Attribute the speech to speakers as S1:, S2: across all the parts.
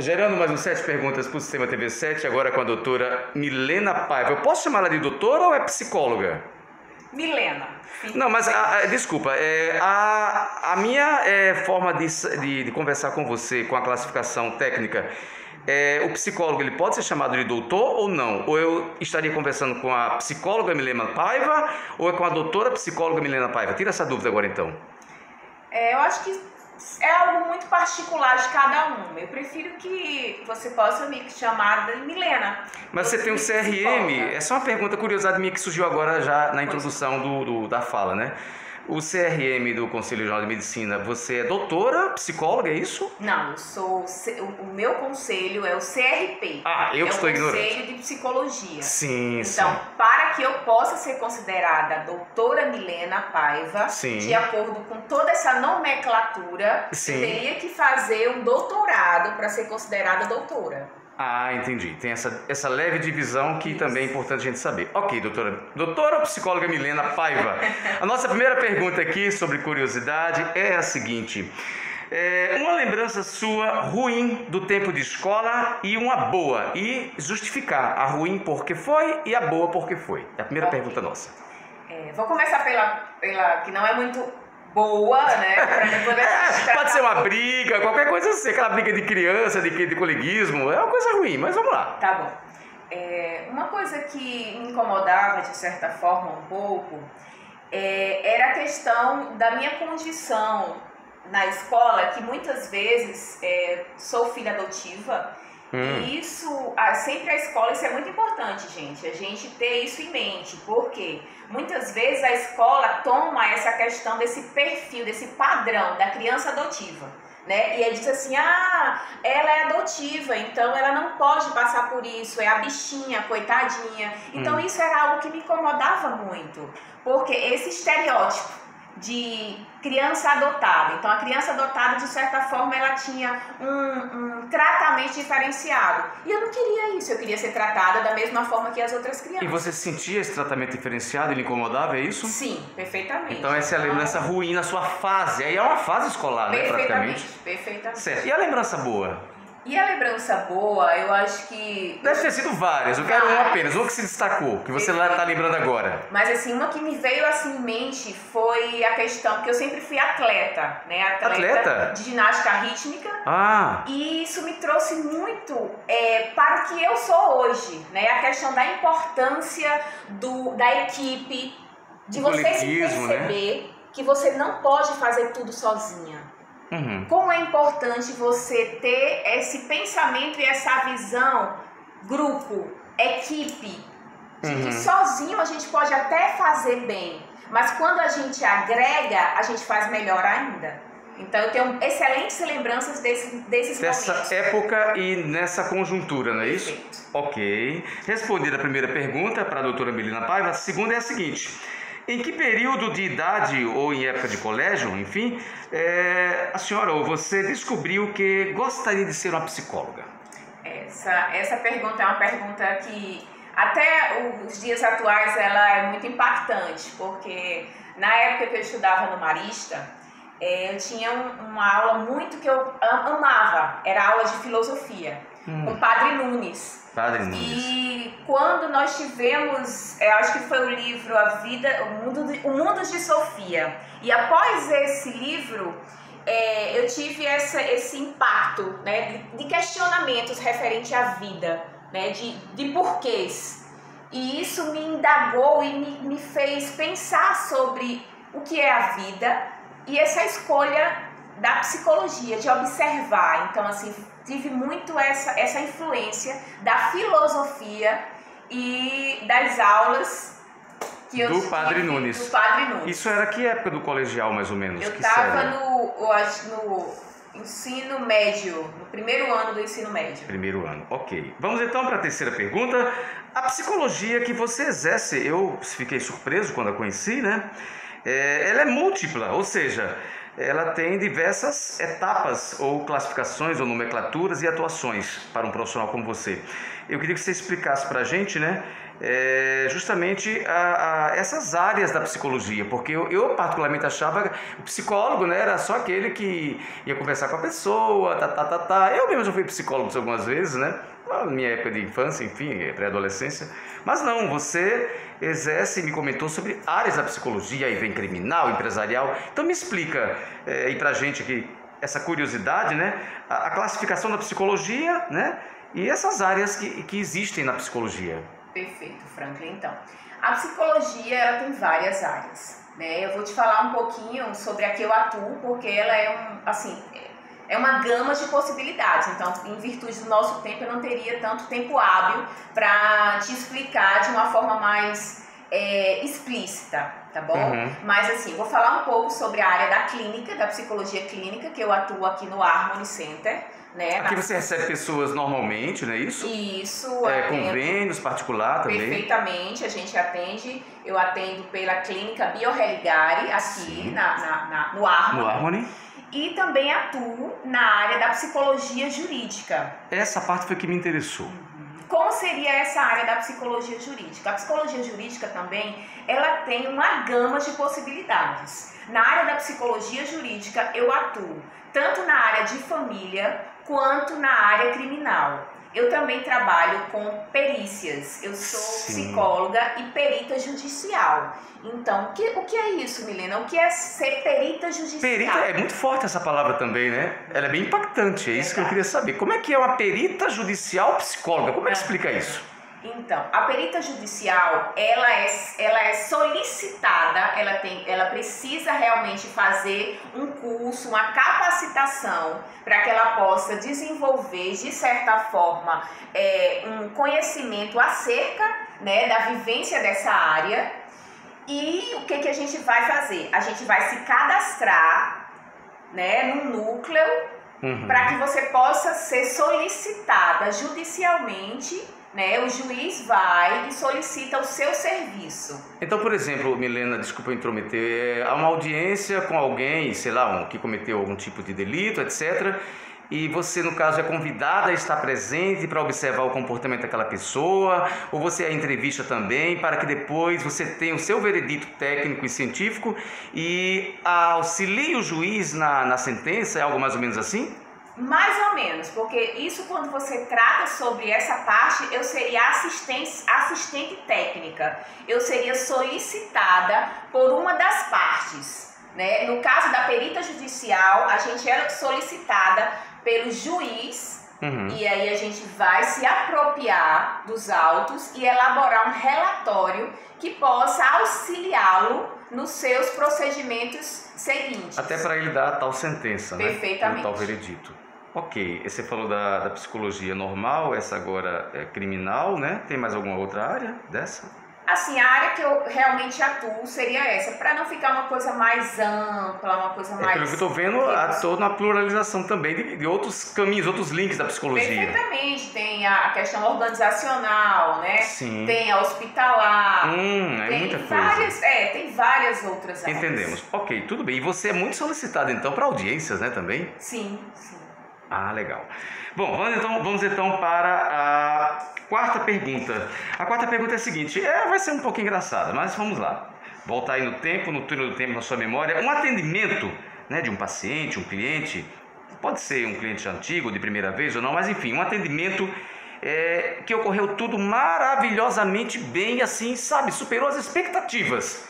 S1: Gerando mais uns 7 perguntas para o Sistema TV7, agora com a doutora Milena Paiva. Eu posso chamar ela de doutora ou é psicóloga?
S2: Milena.
S1: Não, mas desculpa, a minha forma de conversar com você, com a classificação técnica, o psicólogo ele pode ser chamado de doutor ou não? Ou eu estaria conversando com a psicóloga Milena Paiva ou é com a doutora psicóloga Milena Paiva? Tira essa dúvida agora então.
S2: Eu acho que é algo muito particular de cada um. Eu prefiro que você possa me chamar de Milena.
S1: Mas você tem um CRM, é só uma pergunta, curiosidade minha que surgiu agora já na introdução da fala, né? O CRM do Conselho Regional de Medicina, você é doutora, psicóloga, é isso?
S2: Não, eu sou. O meu conselho é o CRP.
S1: Eu que estou ignorando.
S2: É o Conselho de Psicologia.
S1: Sim,
S2: então, para que eu possa ser considerada doutora Milena Paiva,
S1: sim,
S2: de acordo com toda essa nomenclatura,
S1: sim,
S2: eu teria que fazer um doutorado para ser considerada doutora.
S1: Entendi. Tem essa leve divisão que também é importante a gente saber. Ok, doutora. Doutora ou psicóloga Milena Paiva? A nossa primeira pergunta aqui sobre curiosidade é a seguinte. Uma lembrança sua ruim do tempo de escola e uma boa. E justificar a ruim porque foi e a boa porque foi. É a primeira pergunta nossa.
S2: Vou começar pela que não é muito boa, né?
S1: Pode ser uma briga, qualquer coisa assim, aquela briga de criança, de coleguismo, é uma coisa ruim, mas vamos lá.
S2: Tá bom. Uma coisa que me incomodava de certa forma um pouco era a questão da minha condição na escola, que muitas vezes sou filha adotiva. E isso, sempre a escola, isso é muito importante, gente, a gente ter isso em mente, porque muitas vezes a escola toma essa questão desse perfil, desse padrão da criança adotiva, né? E aí diz assim, ela é adotiva, então ela não pode passar por isso, é a bichinha, coitadinha. Então isso era algo que me incomodava muito, porque esse estereótipo de criança adotada. Então, a criança adotada, de certa forma, ela tinha um tratamento diferenciado. E eu não queria isso, eu queria ser tratada da mesma forma que as outras crianças.
S1: E você sentia esse tratamento diferenciado e lhe incomodava, é isso?
S2: Sim, perfeitamente.
S1: Então, essa é a lembrança ruim na sua fase. Aí é uma fase escolar, né, praticamente?
S2: Perfeitamente.
S1: Certo. E a lembrança boa?
S2: E a lembrança boa, eu acho que...
S1: Deve ter sido várias, eu quero uma apenas, uma que se destacou, que você está lembrando agora.
S2: Mas assim, uma que me veio assim em mente foi a questão, porque eu sempre fui atleta, né? Atleta? De ginástica rítmica. E isso me trouxe muito para o que eu sou hoje, né? A questão da importância da equipe, de você se perceber, né, que você não pode fazer tudo sozinha. Como é importante você ter esse pensamento e essa visão, grupo, equipe, de que sozinho a gente pode até fazer bem, mas quando a gente agrega, a gente faz melhor ainda. Então eu tenho excelentes lembranças desses
S1: dessa
S2: momentos.
S1: Época e nessa conjuntura, não é isso?
S2: Perfeito. Ok.
S1: Respondida a primeira pergunta para a doutora Milena Paiva, a segunda é a seguinte. Em que período de idade ou em época de colégio, enfim, a senhora ou você descobriu que gostaria de ser uma psicóloga?
S2: Essa pergunta é uma pergunta que até os dias atuais ela é muito impactante, porque na época que eu estudava no Marista, eu tinha uma aula muito que eu amava, era a aula de filosofia, com o Padre Nunes. E quando nós tivemos, acho que foi o livro A Vida, o Mundo de Sofia. E após esse livro, eu tive esse impacto, né, de questionamentos referente à vida, né, de porquês. E isso me indagou e me fez pensar sobre o que é a vida e essa escolha da psicologia, de observar. Então, assim, tive muito essa influência da filosofia e das aulas que eu tive do Padre Nunes.
S1: Isso era que época do colegial, mais ou menos?
S2: Eu estava no ensino médio, no primeiro ano do ensino médio.
S1: Primeiro ano, ok. Vamos então para a terceira pergunta. A psicologia que você exerce, eu fiquei surpreso quando a conheci, né? Ela é múltipla, ou seja, ela tem diversas etapas ou classificações ou nomenclaturas e atuações para um profissional como você. Eu queria que você explicasse para a gente, né, justamente essas áreas da psicologia, porque eu particularmente achava que o psicólogo, né, era só aquele que ia conversar com a pessoa, Eu mesmo já fui psicólogo algumas vezes, né, na minha época de infância, enfim, pré-adolescência, mas não, você exerce e me comentou sobre áreas da psicologia, aí vem criminal, empresarial, então me explica aí pra gente aqui essa curiosidade, né, a classificação da psicologia, né, e essas áreas que existem na psicologia.
S2: Perfeito, Franklin. Então, a psicologia ela tem várias áreas, né? Eu vou te falar um pouquinho sobre a que eu atuo, porque ela é uma gama de possibilidades. Então, em virtude do nosso tempo, eu não teria tanto tempo hábil para te explicar de uma forma mais explícita, tá bom?
S1: Uhum.
S2: Mas assim, vou falar um pouco sobre a área da clínica, da psicologia clínica, que eu atuo aqui no Harmony Center. Né?
S1: Aqui você recebe pessoas normalmente, não é isso?
S2: Isso.
S1: Convênios particular também?
S2: Perfeitamente, a gente atende. Eu atendo pela clínica BioReligare aqui no Harmony.
S1: No Harmony.
S2: E também atuo na área da psicologia jurídica.
S1: Essa parte foi que me interessou.
S2: Como seria essa área da psicologia jurídica? A psicologia jurídica também, ela tem uma gama de possibilidades. Na área da psicologia jurídica, eu atuo tanto na área de família quanto na área criminal. Eu também trabalho com perícias. Eu sou psicóloga e perita judicial. Então, o que é isso, Milena? O que é ser perita judicial?
S1: Perita, é muito forte essa palavra também, né? Ela é bem impactante, é isso que eu queria saber. Como é que é uma perita judicial psicóloga? Como é que explica isso?
S2: Então, a perita judicial, ela é solicitada, ela precisa realmente fazer um curso, uma capacitação para que ela possa desenvolver, de certa forma, um conhecimento acerca, né, da vivência dessa área. E o que a gente vai fazer? A gente vai se cadastrar, né, num núcleo para que você possa ser solicitada judicialmente. Né, o juiz vai e solicita o seu serviço.
S1: Então, por exemplo, Milena, desculpa eu intrometer, há uma audiência com alguém, sei lá, que cometeu algum tipo de delito, etc. E você, no caso, é convidada a estar presente para observar o comportamento daquela pessoa, ou você é entrevista também, para que depois você tenha o seu veredito técnico e científico e auxilie o juiz na sentença, é algo mais ou menos assim?
S2: Mais ou menos, porque isso quando você trata sobre essa parte, eu seria assistente técnica, eu seria solicitada por uma das partes, né? No caso da perita judicial, a gente era solicitada pelo juiz, e aí a gente vai se apropriar dos autos e elaborar um relatório que possa auxiliá-lo nos seus procedimentos seguintes.
S1: Até para ele dar a tal sentença, né?
S2: Perfeitamente.
S1: O tal veredito. Ok, você falou da psicologia normal, essa agora é criminal, né? Tem mais alguma outra área dessa?
S2: Assim, a área que eu realmente atuo seria essa, para não ficar uma coisa mais ampla, uma coisa mais...
S1: Pelo que eu estou vendo, estou na pluralização também de outros caminhos, outros links da psicologia.
S2: Perfeitamente, tem a questão organizacional, né?
S1: Sim.
S2: Tem a hospitalar,
S1: tem muita
S2: várias,
S1: coisa.
S2: tem várias outras áreas.
S1: Entendemos. Ok, tudo bem. E você é muito solicitado então para audiências, né, também?
S2: Sim.
S1: Ah, legal. Bom, vamos então para a quarta pergunta. A quarta pergunta é a seguinte, vai ser um pouco engraçada, mas vamos lá. Voltar aí no tempo, no túnel do tempo, na sua memória. Um atendimento, né, de um paciente, um cliente, pode ser um cliente antigo, de primeira vez ou não, mas enfim, um atendimento que ocorreu tudo maravilhosamente bem, assim, sabe, superou as expectativas.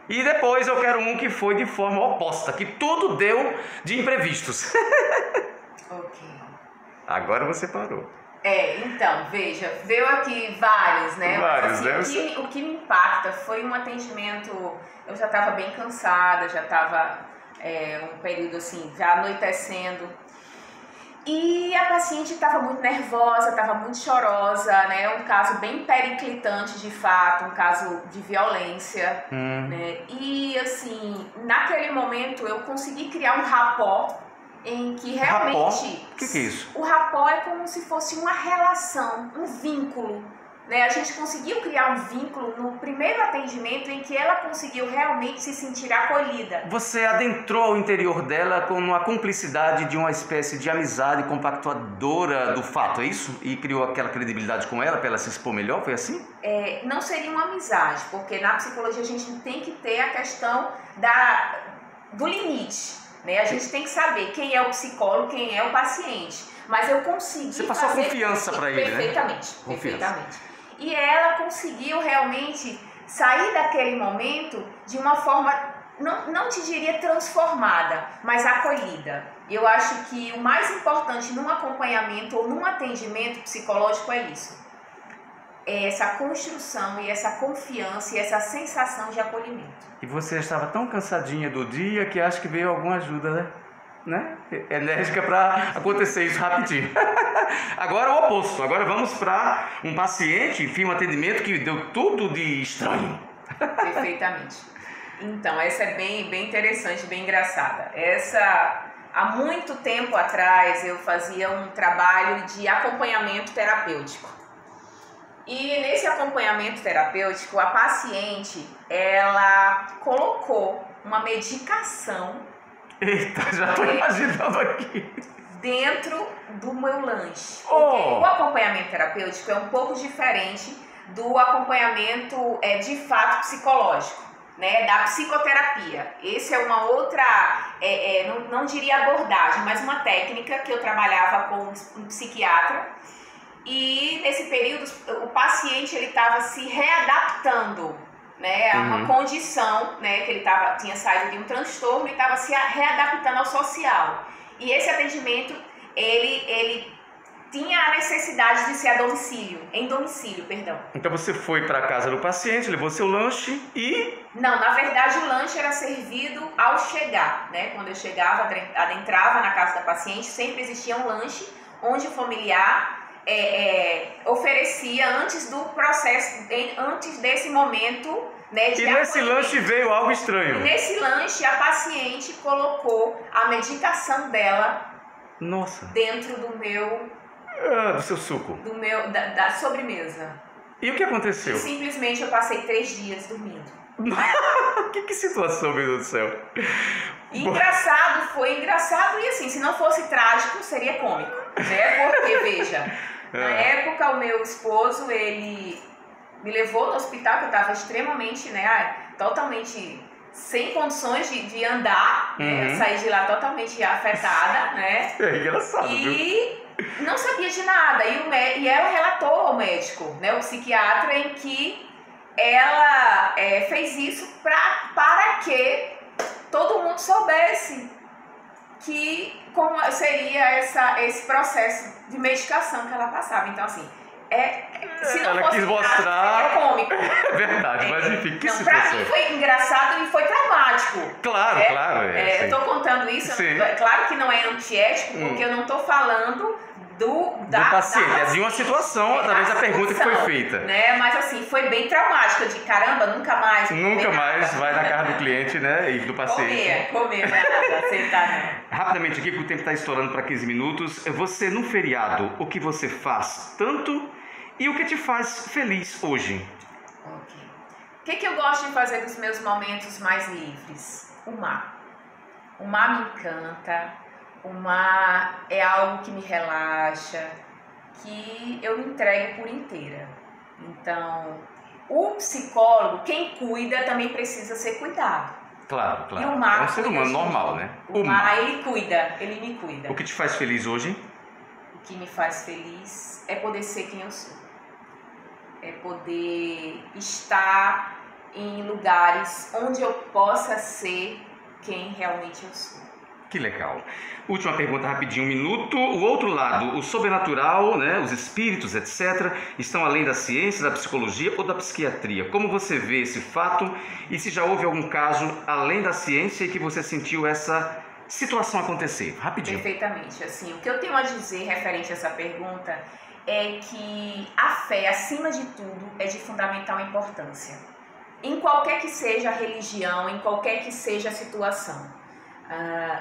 S1: E depois eu quero um que foi de forma oposta, que tudo deu de imprevistos.
S2: Ok.
S1: Agora você parou.
S2: Então, veja, veio aqui vários, né?
S1: Vários,
S2: mas, assim, o que me impacta foi um atendimento, eu já estava bem cansada, já estava um período assim, já anoitecendo. E a paciente estava muito nervosa, estava muito chorosa, né? Um caso bem periclitante de fato, um caso de violência, né? E assim, naquele momento eu consegui criar um rapport em que realmente...
S1: O que é isso?
S2: O rapport é como se fosse uma relação, um vínculo, né, a gente conseguiu criar um vínculo no primeiro atendimento em que ela conseguiu realmente se sentir acolhida.
S1: Você adentrou ao interior dela com a cumplicidade de uma espécie de amizade compactuadora do fato, é isso? E criou aquela credibilidade com ela para ela se expor melhor, foi assim?
S2: Não seria uma amizade, porque na psicologia a gente tem que ter a questão do limite, né? A gente tem que saber quem é o psicólogo, quem é o paciente. Mas eu consegui
S1: Você passou
S2: fazer
S1: confiança para ele,
S2: perfeitamente,
S1: né?
S2: perfeitamente. E ela conseguiu realmente sair daquele momento de uma forma, não te diria transformada, mas acolhida. Eu acho que o mais importante num acompanhamento ou num atendimento psicológico é isso. É essa construção e essa confiança e essa sensação de acolhimento.
S1: E você estava tão cansadinha do dia que acho que veio alguma ajuda, né? Enérgica para acontecer isso rapidinho. Agora o oposto. Agora vamos para um paciente, enfim, um atendimento que deu tudo de estranho.
S2: Perfeitamente. Então, essa é bem interessante, bem engraçada. Há muito tempo atrás, eu fazia um trabalho de acompanhamento terapêutico. E nesse acompanhamento terapêutico, a paciente, ela colocou uma medicação.
S1: Eita, já estou imaginando aqui.
S2: Dentro do meu lanche. O acompanhamento terapêutico é um pouco diferente do acompanhamento de fato psicológico, né, da psicoterapia. Esse é uma outra, não diria abordagem, mas uma técnica que eu trabalhava com um psiquiatra. E nesse período o paciente ele estava se readaptando, né, a uma condição, né, que ele tinha saído de um transtorno e estava se readaptando ao social. E esse atendimento, ele tinha a necessidade de ser em domicílio, perdão.
S1: Então você foi para a casa do paciente, levou seu lanche e...
S2: Não, na verdade o lanche era servido ao chegar, né? Quando eu chegava, adentrava na casa da paciente, sempre existia um lanche onde o familiar oferecia antes do processo, antes desse momento, né, de
S1: E nesse lanche veio algo estranho.
S2: E nesse lanche a paciente colocou a medicação dela dentro do meu...
S1: do seu suco.
S2: Da sobremesa.
S1: E o que aconteceu?
S2: E simplesmente eu passei 3 dias dormindo.
S1: Que situação, meu Deus do céu.
S2: Foi engraçado e assim, se não fosse trágico, seria cômico, né? Porque, veja, na época o meu esposo, ele me levou no hospital, que eu estava extremamente, né, totalmente sem condições de andar, né? Eu saí de lá totalmente afetada, né?
S1: É engraçado,
S2: viu? Não sabia de nada. E ela relatou ao médico, né, o psiquiatra, em que ela fez isso para que todo mundo soubesse como seria esse processo de medicação que ela passava. Então, assim, se não
S1: ela
S2: fosse
S1: quis mostrar...
S2: seria cômico.
S1: É verdade, mas enfim, que situação.
S2: Pra mim foi engraçado e foi traumático.
S1: Claro, claro.
S2: Eu tô contando isso, claro que não é antiético, porque eu não tô falando do
S1: paciente, de uma situação através da pergunta que foi feita.
S2: Né? Mas assim, foi bem traumática, de caramba, nunca mais
S1: vai na casa do cliente, né, e do paciente.
S2: Comer, nada, sentar.
S1: Rapidamente aqui, porque o tempo está estourando para 15 minutos. Você, no feriado, o que você faz tanto e o que te faz feliz hoje?
S2: O que eu gosto de fazer nos meus momentos mais livres? O mar. O mar me encanta. O mar é algo que me relaxa, que eu me entrego por inteira. Então, o psicólogo, quem cuida, também precisa ser cuidado.
S1: Claro.
S2: E o mar
S1: é um ser humano normal, né?
S2: O mar, ele me cuida.
S1: O que te faz feliz hoje?
S2: O que me faz feliz é poder ser quem eu sou. É poder estar em lugares onde eu possa ser quem realmente eu sou.
S1: Que legal. Última pergunta rapidinho, 1 minuto. O outro lado, o sobrenatural, né, os espíritos, etc., estão além da ciência, da psicologia ou da psiquiatria? Como você vê esse fato e se já houve algum caso além da ciência e que você sentiu essa situação acontecer? Rapidinho.
S2: Perfeitamente. Assim, o que eu tenho a dizer referente a essa pergunta é que a fé, acima de tudo, é de fundamental importância. Em qualquer que seja a religião, em qualquer que seja a situação.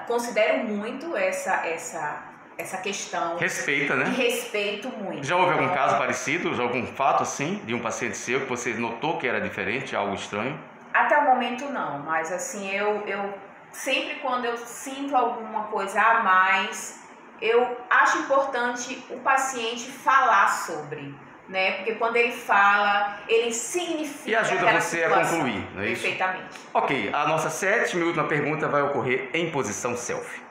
S2: Considero muito essa essa questão.
S1: Respeita, né?
S2: E respeito muito.
S1: Já houve algum caso parecido, já algum fato assim, de um paciente seu que você notou que era diferente, algo estranho?
S2: Até o momento não, mas assim, eu sempre quando eu sinto alguma coisa a mais, eu acho importante o paciente falar sobre, né? Porque quando ele fala, ele significa
S1: e ajuda
S2: aquela
S1: você
S2: situação.
S1: a concluir, não é isso?
S2: Perfeitamente.
S1: Ok, a nossa 7ª e última pergunta vai ocorrer em posição selfie.